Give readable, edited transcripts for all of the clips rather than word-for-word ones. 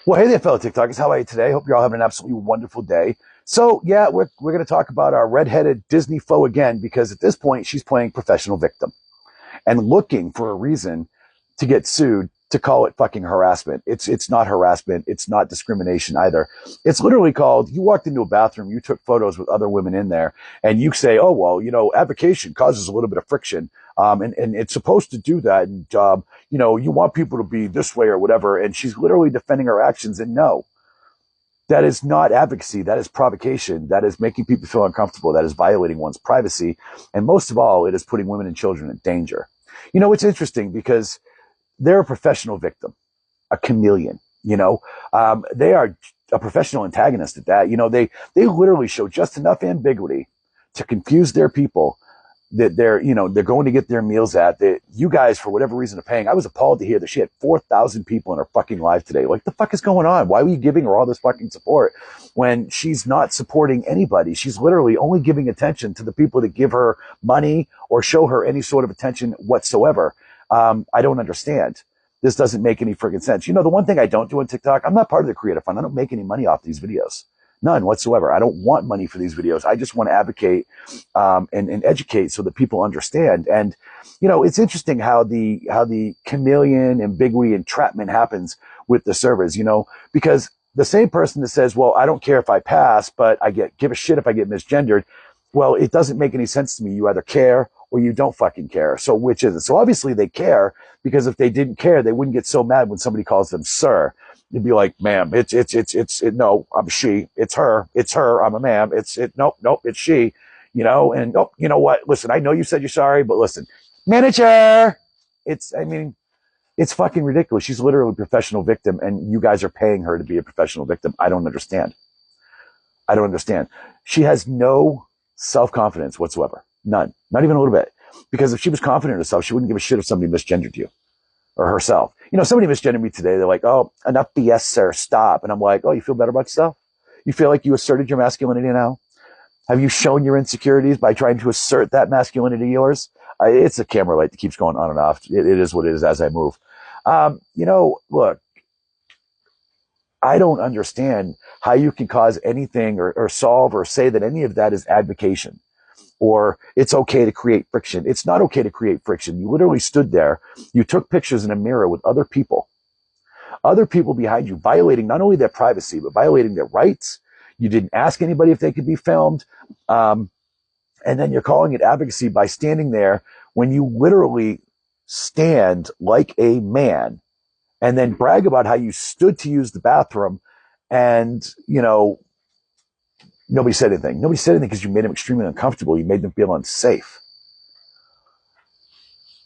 Well, hey there, fellow TikTokers. How are you today? Hope you're all having an absolutely wonderful day. So, yeah, we're going to talk about our redheaded Disney foe again, because at this point, she's playing professional victim and looking for a reason to get sued to call it fucking harassment. It's not harassment. It's not discrimination either. It's literally called, you walked into a bathroom, you took photos with other women in there, and you say, oh, well, avocation causes a little bit of friction. And it's supposed to do that. And, you want people to be this way or whatever. And she's literally defending her actions. And no, that is not advocacy. That is provocation. That is making people feel uncomfortable. That is violating one's privacy. And most of all, it is putting women and children in danger. It's interesting because they're a professional victim, a chameleon, they are a professional antagonist at that. They literally show just enough ambiguity to confuse their people that they're going to get their meals at, that you guys, for whatever reason, are paying. I was appalled to hear that she had 4,000 people in her fucking live today. Like, the fuck is going on? Why were you giving her all this fucking support when she's not supporting anybody? She's literally only giving attention to the people that give her money or show her any sort of attention whatsoever. I don't understand. This doesn't make any friggin' sense. The one thing I don't do on TikTok, I'm not part of the creator fund. I don't make any money off these videos. None whatsoever. I don't want money for these videos. I just want to advocate and educate so that people understand. And, it's interesting how the chameleon, ambiguity, entrapment happens with the servers, because the same person that says, well, I don't care if I pass, but give a shit if I get misgendered. Well, it doesn't make any sense to me. You either care or you don't fucking care. So which is it? So obviously they care, because if they didn't care, they wouldn't get so mad when somebody calls them sir. You'd be like, ma'am, no, I'm she, it's her, I'm a ma'am, nope, it's she, and oh, you know what? Listen, I know you said you're sorry, but listen, manager, it's fucking ridiculous. She's literally a professional victim, and you guys are paying her to be a professional victim. I don't understand. She has no self-confidence whatsoever. None. Not even a little bit. Because if she was confident in herself, she wouldn't give a shit if somebody misgendered you or herself. Somebody misgendered me today. They're like, oh, enough BS, sir. Stop. And I'm like, oh, you feel better about yourself? You feel like you asserted your masculinity now? Have you shown your insecurities by trying to assert that masculinity of yours? It's a camera light that keeps going on and off. It is what it is as I move. Look, I don't understand how you can cause anything or solve or say that any of that is advocation, or it's okay to create friction. It's not okay to create friction. You literally stood there. You took pictures in a mirror with other people behind you, violating not only their privacy, but violating their rights. You didn't ask anybody if they could be filmed. And then you're calling it advocacy by standing there when you literally stand like a man, and then brag about how you stood to use the bathroom, and, nobody said anything. Nobody said anything because you made them extremely uncomfortable. You made them feel unsafe.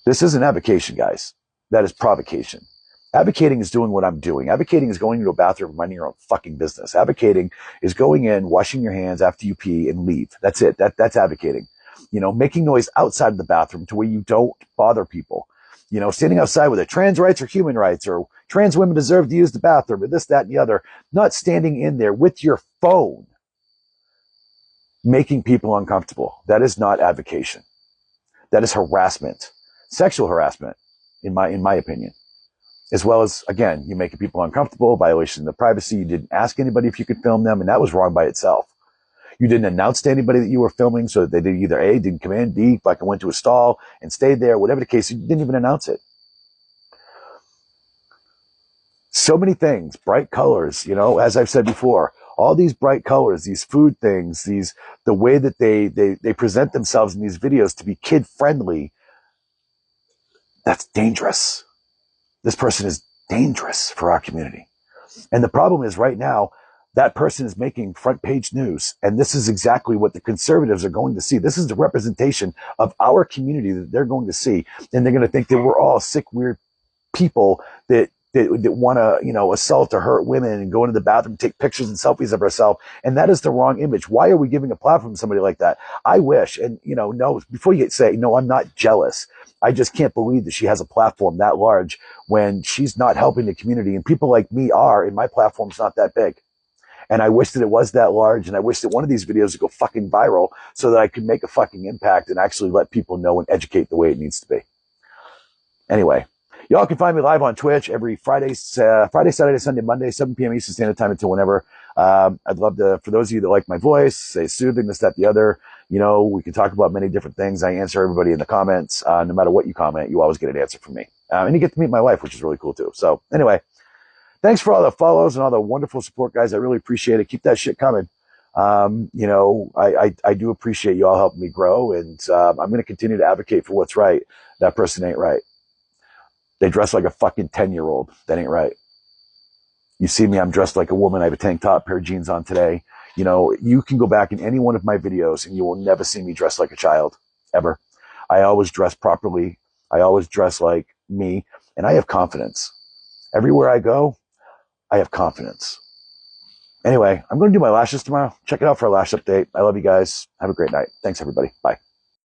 This isn't advocation, guys. That is provocation. Advocating is doing what I'm doing. Advocating is going into a bathroom and minding your own fucking business. Advocating is going in, washing your hands after you pee, and leave. That's it. That's advocating. Making noise outside of the bathroom to where you don't bother people. Standing outside with trans rights or human rights, or trans women deserve to use the bathroom, or this, that, and the other. Not standing in there with your phone, making people uncomfortable. That is not advocation. That is harassment, sexual harassment, in my opinion. As well as, again, you making people uncomfortable, violation of the privacy. You didn't ask anybody if you could film them, and that was wrong by itself. You didn't announce to anybody that you were filming, so that they did either A, didn't come in, B, like I went to a stall and stayed there, whatever the case, you didn't even announce it. So many things, bright colors, as I've said before, all these bright colors, these food things, the way that they present themselves in these videos to be kid friendly, that's dangerous. This person is dangerous for our community. And the problem is right now, that person is making front page news. And this is exactly what the conservatives are going to see. This is the representation of our community that they're going to see. And they're going to think that we're all sick, weird people that want to, assault or hurt women and go into the bathroom, take pictures and selfies of ourselves. And that is the wrong image. Why are we giving a platform to somebody like that? I wish, and no, before you say, no, I'm not jealous. I just can't believe that she has a platform that large when she's not helping the community. And people like me are, and my platform's not that big. And I wish that it was that large. And I wish that one of these videos would go fucking viral so that I could make a fucking impact and actually let people know and educate the way it needs to be. Anyway, Y'all can find me live on Twitch every Friday, Saturday, Sunday, Monday, 7 p.m. Eastern Standard Time until whenever. I'd love to, for those of you that like my voice, say soothing, this, that, the other, we can talk about many different things. I answer everybody in the comments. No matter what you comment, you always get an answer from me. And you get to meet my wife, which is really cool too. So anyway, thanks for all the follows and all the wonderful support, guys. I really appreciate it. Keep that shit coming. I do appreciate you all helping me grow, and I'm going to continue to advocate for what's right. That person ain't right. They dress like a fucking 10-year-old. That ain't right. You see me, I'm dressed like a woman. I have a tank top, pair of jeans on today. You can go back in any one of my videos and you will never see me dressed like a child, ever. I always dress properly. I always dress like me, and I have confidence. Everywhere I go, I have confidence. Anyway, I'm going to do my lashes tomorrow. Check it out for a lash update. I love you guys. Have a great night. Thanks, everybody. Bye.